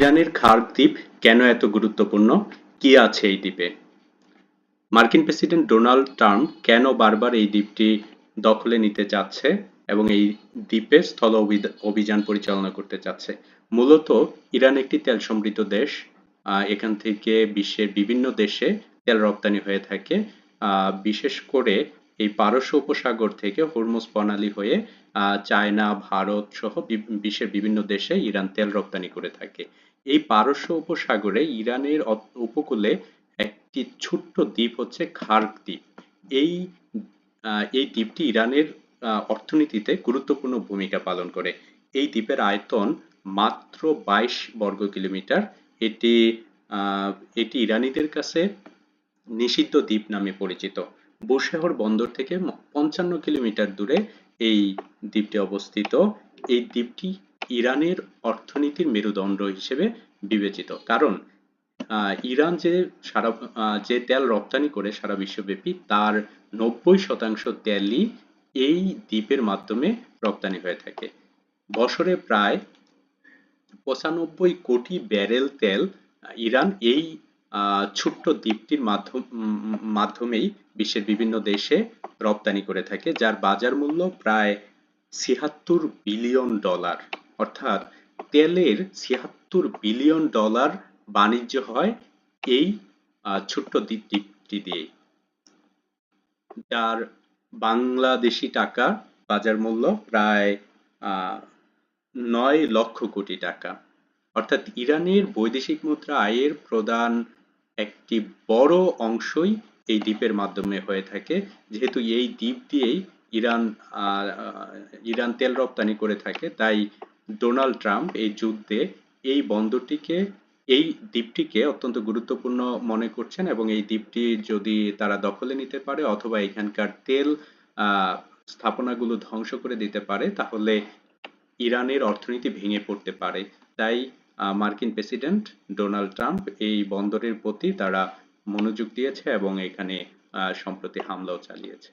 ইরানের খার্ক দ্বীপ কেন এত গুরুত্বপূর্ণ? কি আছে এই দ্বীপে? মার্কিন প্রেসিডেন্ট ডোনাল্ড ট্রাম্প কেন বারবার এই দ্বীপটি দখলে নিতে চাচ্ছে এবং এই দ্বীপে স্থল অভিযান পরিচালনা করতে চাচ্ছে? মূলত ইরান একটি তেল সমৃদ্ধ দেশ। এখান থেকে বিশ্বের বিভিন্ন দেশে তেল রপ্তানি হয়ে থাকে। বিশেষ করে এই পারস্য উপসাগর থেকে হরমুজ প্রণালী হয়ে চায়না, ভারত সহ বিশ্বের বিভিন্ন দেশে ইরান তেল রপ্তানি করে থাকে। এই পারস্য উপসাগরে ইরানের উপকূলে একটি ছোট্ট দ্বীপ হচ্ছে খার্ক দ্বীপ। এই এই দ্বীপটি ইরানের অর্থনীতিতে গুরুত্বপূর্ণ ভূমিকা পালন করে। এই দ্বীপের আয়তন মাত্র 22 বর্গ কিলোমিটার। এটি এটি ইরানিদের কাছে নিষিদ্ধ দ্বীপ নামে পরিচিত। বুশহর বন্দর থেকে 55 কিলোমিটার দূরে এই দ্বীপটি অবস্থিত। এই দ্বীপটি ইরানের অর্থনীতির মেরুদণ্ড হিসেবে বিবেচিত, কারণ ইরান যে তেল রপ্তানি করে সারা বিশ্বব্যাপী, তার 90% তেলই এই দ্বীপের মাধ্যমে রপ্তানি হয়ে থাকে। বছরে প্রায় 95 কোটি ব্যারেল তেল ইরান এই ছোট্ট দ্বীপটির মাধ্যমেই বিশ্বের বিভিন্ন দেশে রপ্তানি করে থাকে, যার বাজার মূল্য প্রায় $76 বিলিয়ন। অর্থাৎ তেলের $76 বিলিয়ন বাণিজ্য হয় এই ছোট্ট দ্বীপটি দিয়েই, যার বাংলাদেশি টাকা বাজার মূল্য প্রায় 9 লক্ষ কোটি টাকা। অর্থাৎ ইরানের বৈদেশিক মুদ্রা আয়ের প্রধান একটি বড় অংশই এই দ্বীপের মাধ্যমে হয়ে থাকে। যেহেতু এই দ্বীপ দিয়েই ইরান তেল রপ্তানি করে থাকে, তাই ডোনাল্ড ট্রাম্প এই যুদ্ধে এই এই দ্বীপটিকে অত্যন্ত গুরুত্বপূর্ণ মনে করছেন, এবং এই দ্বীপটি যদি তারা দখলে নিতে পারে অথবা এখানকার তেল স্থাপনাগুলো ধ্বংস করে দিতে পারে, তাহলে ইরানের অর্থনীতি ভেঙে পড়তে পারে। তাই মার্কিন প্রেসিডেন্ট ডোনাল্ড ট্রাম্প এই বন্দরের প্রতি তারা মনোযোগ দিয়েছে এবং এখানে সম্প্রতি হামলাও চালিয়েছে।